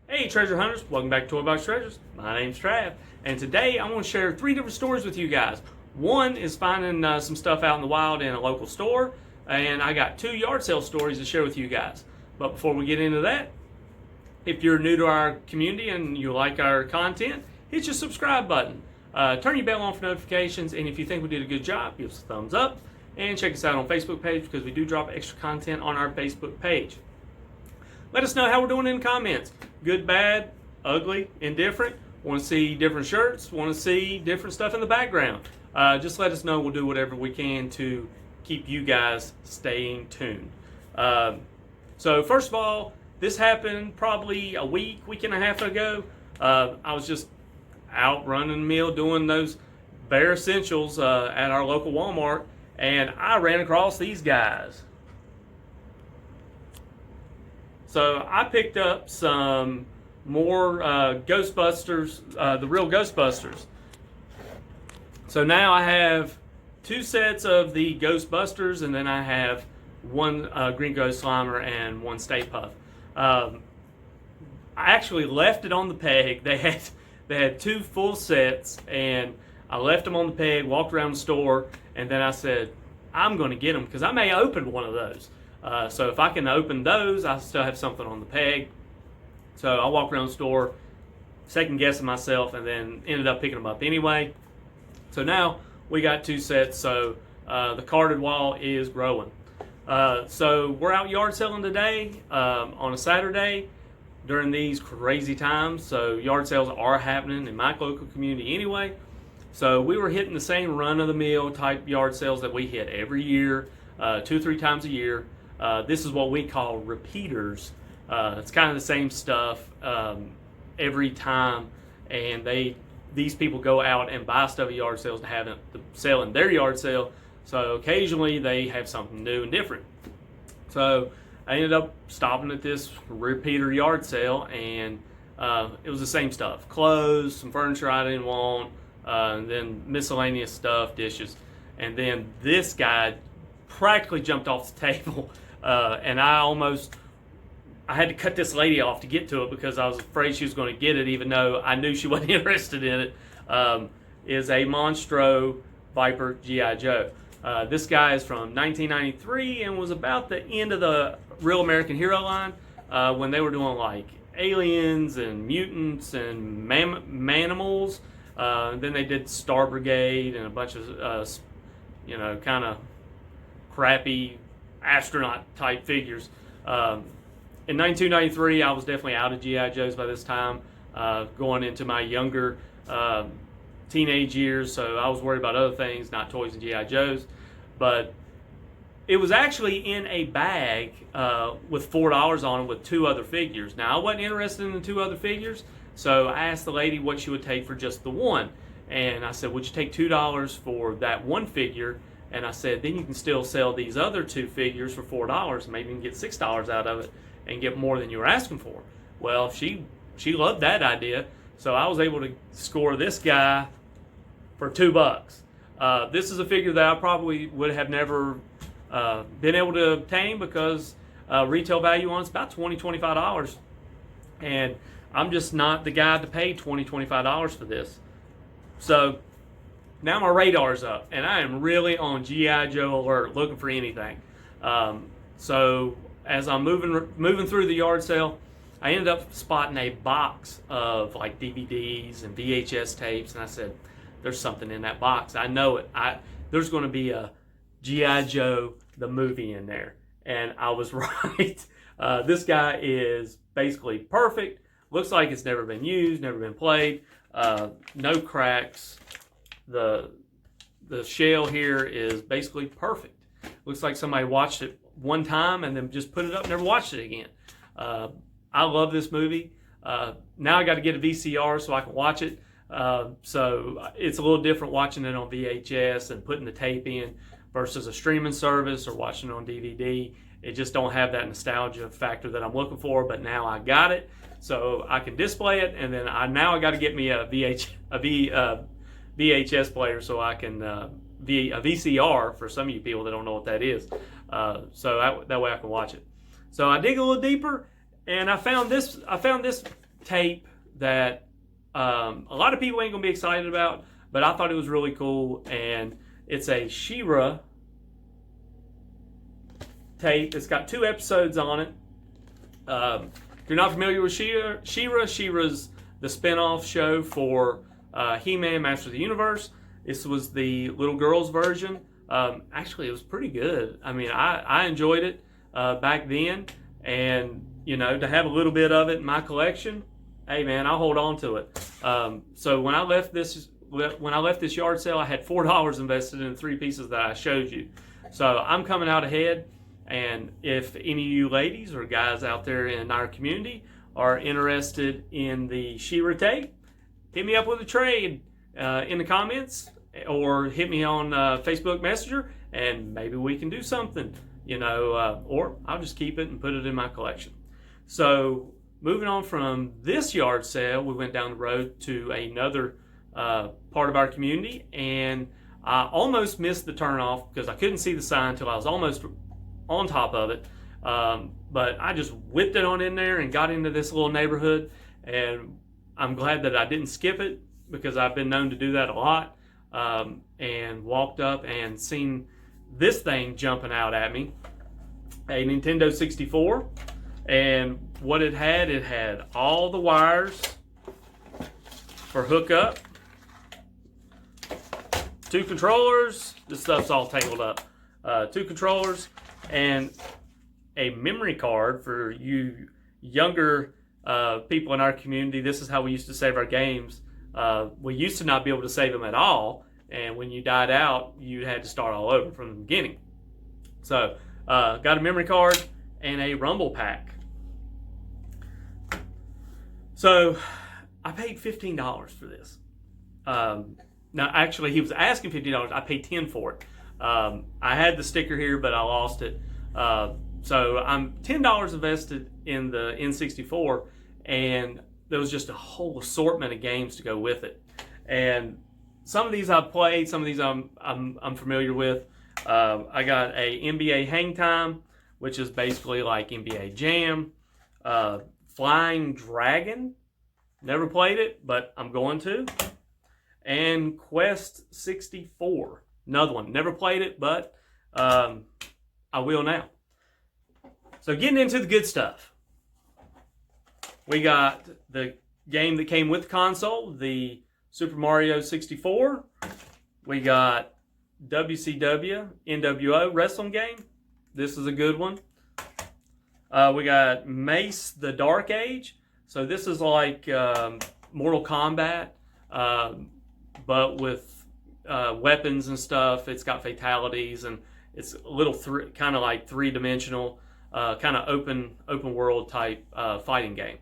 Hey treasure hunters, welcome back to Toy Box Treasures. My name's Trav, and today I'm going to share 3 different stories with you guys. One is finding some stuff out in the wild in a local store, and I got 2 yard sale stories to share with you guys. But before we get into that, if you're new to our community and you like our content, hit your subscribe button. Turn your bell on for notifications, and if you think we did a good job, give us a thumbs up, and check us out on Facebook page because we do drop extra content on our Facebook page. Let us know how we're doing in the comments. Good, bad, ugly, indifferent. Want to see different shirts? Want to see different stuff in the background? Just let us know. We'll do whatever we can to keep you guys staying tuned. So first of all, this happened probably a week and a half ago. I was just out running the mill doing those bare essentials at our local Walmart, and I ran across these guys. So I picked up some more Ghostbusters, the real Ghostbusters. So now I have 2 sets of the Ghostbusters, and then I have 1 Green Ghost Slimer and 1 Stay Puft. I actually left it on the peg. They had 2 full sets, and I left them on the peg, walked around the store, and then I said, I'm going to get them because I may open one of those. So if I can open those, I still have something on the peg. So I walked around the store, second guessing myself, and then ended up picking them up anyway. So now we got 2 sets, so the carded wall is growing. So we're out yard selling today on a Saturday during these crazy times. So yard sales are happening in my local community anyway. So we were hitting the same run-of-the-mill type yard sales that we hit every year, 2 or 3 times a year. This is what we call repeaters. It's kind of the same stuff every time, and these people go out and buy stuff at yard sales to have it to sell in their yard sale. So occasionally they have something new and different. So I ended up stopping at this repeater yard sale, and it was the same stuff: clothes, some furniture I didn't want, and then miscellaneous stuff, dishes. And then this guy practically jumped off the table. And I had to cut this lady off to get to it because I was afraid she was going to get it, even though I knew she wasn't interested in it. Is a Monstro Viper G.I. Joe. This guy is from 1993 and was about the end of the Real American Hero line when they were doing like aliens and mutants and manimals. Then they did Star Brigade and a bunch of kind of crappy astronaut type figures. In 1993, I was definitely out of G.I. Joes by this time, going into my younger teenage years, so I was worried about other things, not toys and G.I. Joes. But it was actually in a bag with $4 on it with 2 other figures. Now, I wasn't interested in the 2 other figures, so I asked the lady what she would take for just the one. And I said, would you take $2 for that one figure? And I said, then you can still sell these other 2 figures for $4. Maybe you can get $6 out of it and get more than you were asking for. Well, she loved that idea, so I was able to score this guy for $2. This is a figure that I probably would have never been able to obtain because retail value on it's about $20, $25. And I'm just not the guy to pay $20, $25 for this. So now my radar's up, and I am really on G.I. Joe alert, looking for anything. So as I'm moving through the yard sale, I ended up spotting a box of like DVDs and VHS tapes, and I said, "There's something in that box. I know it. There's going to be a G.I. Joe the movie in there." And I was right. This guy is basically perfect. Looks like it's never been used, never been played. No cracks. The shell here is basically perfect. Looks like somebody watched it one time and then just put it up and never watched it again. I love this movie. Now I got to get a VCR so I can watch it. So it's a little different watching it on VHS and putting the tape in versus a streaming service or watching it on DVD. It just don't have that nostalgia factor that I'm looking for, but now I got it. so I can display it, and then I got to get me a VHS player so I can a VCR for some of you people that don't know what that is. So that way I can watch it. So I dig a little deeper, and I found this tape that a lot of people ain't gonna be excited about, but I thought it was really cool, and it's a She-Ra tape. It's got 2 episodes on it. If you're not familiar with She-Ra's the spin-off show for He-Man Masters of the Universe. This was the little girl's version. Actually, it was pretty good. I mean, I enjoyed it back then, and you know, to have a little bit of it in my collection, hey man, I'll hold on to it. So when I left this yard sale, I had $4 invested in the 3 pieces that I showed you. So I'm coming out ahead. And if any of you ladies or guys out there in our community are interested in the She-Ra tape, hit me up with a trade in the comments, or hit me on Facebook Messenger, and maybe we can do something, you know, or I'll just keep it and put it in my collection. So moving on from this yard sale, we went down the road to another part of our community, and I almost missed the turnoff because I couldn't see the sign until I was almost on top of it, but I just whipped it on in there and got into this little neighborhood, and I'm glad that I didn't skip it because I've been known to do that a lot, and walked up and seen this thing jumping out at me, a Nintendo 64, and what it had all the wires for hookup, 2 controllers, this stuff's all tangled up, 2 controllers, and a memory card for you younger people in our community. This is how we used to save our games. We used to not be able to save them at all, and when you died out, you had to start all over from the beginning. So got a memory card and a rumble pack. So I paid $15 for this. Now actually he was asking $15, I paid $10 for it. I had the sticker here, but I lost it. So I'm $10 invested in the N64, and there was just a whole assortment of games to go with it. And some of these I've played, some of these I'm familiar with. I got a NBA Hang Time, which is basically like NBA Jam. Flying Dragon, never played it, but I'm going to. And Quest 64. Another one, never played it, but I will now. So getting into the good stuff. We got the game that came with the console, the Super Mario 64. We got WCW NWO wrestling game. This is a good one. We got Mace the Dark Age. So this is like Mortal Kombat, but with weapons and stuff. It's got fatalities, and it's a little kind of like 3-dimensional, kind of open world type fighting game.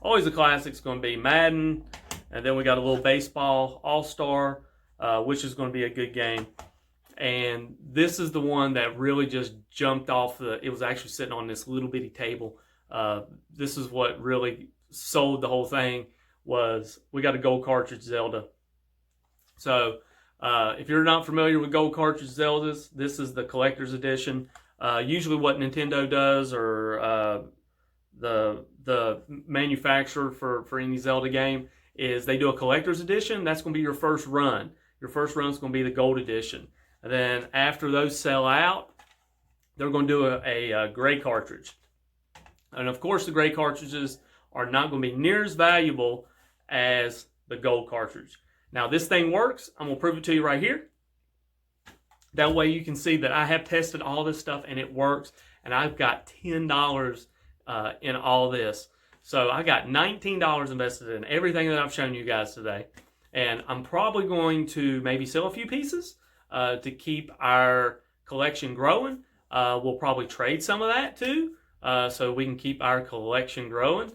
Always a classic is going to be Madden, and then we got a little baseball All-Star, which is going to be a good game. And this is the one that really just jumped off it was actually sitting on this little bitty table. This is what really sold the whole thing, was we got a gold cartridge Zelda. So if you're not familiar with gold cartridge Zeldas, this is the collector's edition. Usually what Nintendo does, or the manufacturer for any Zelda game, is they do a collector's edition. That's going to be your first run. Your first run is going to be the gold edition. And then after those sell out, they're going to do a gray cartridge. And of course, the gray cartridges are not going to be near as valuable as the gold cartridge. Now, this thing works. I'm going to prove it to you right here. That way you can see that I have tested all this stuff and it works. And I've got $10 in all this. So I got $19 invested in everything that I've shown you guys today. And I'm probably going to maybe sell a few pieces to keep our collection growing. We'll probably trade some of that too, so we can keep our collection growing.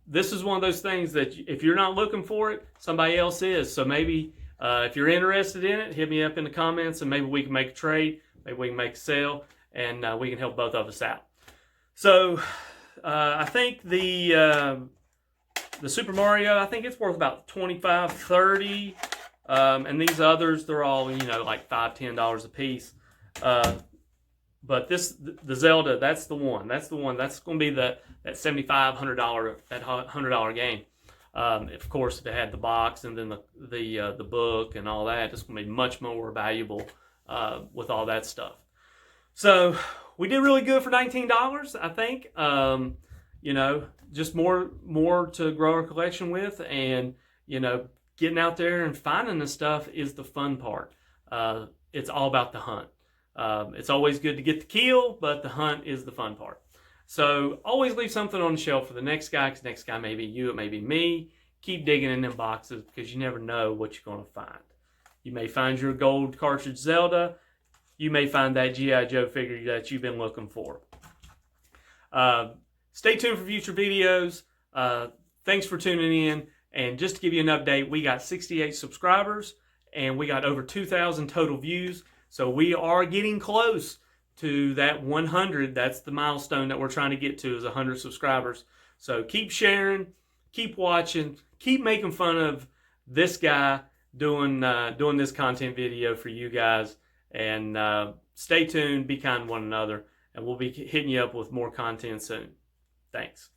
This is one of those things that if you're not looking for it, somebody else is. So maybe if you're interested in it, hit me up in the comments, and maybe we can make a trade, maybe we can make a sale, and we can help both of us out. So I think the Super Mario, I think it's worth about 25, 30. And these others, they're all, like $5, $10 a piece. But the Zelda, that's the one. That's the one. That's going to be that $75, $100, that $100 game. Of course, if it had the box and then the book and all that, it's going to be much more valuable with all that stuff. So we did really good for $19, I think. Just more to grow our collection with, and getting out there and finding this stuff is the fun part. It's all about the hunt. It's always good to get the kill, but the hunt is the fun part. So always leave something on the shelf for the next guy, because next guy may be you, it may be me. Keep digging in them boxes, because you never know what you're going to find. You may find your gold cartridge Zelda. You may find that G.I. Joe figure that you've been looking for. Stay tuned for future videos. Thanks for tuning in. And just to give you an update, we got 68 subscribers, and we got over 2,000 total views. So we are getting close to that 100. That's the milestone that we're trying to get to, is 100 subscribers. So keep sharing, keep watching, keep making fun of this guy doing this content video for you guys. And stay tuned, be kind to one another, and we'll be hitting you up with more content soon. Thanks.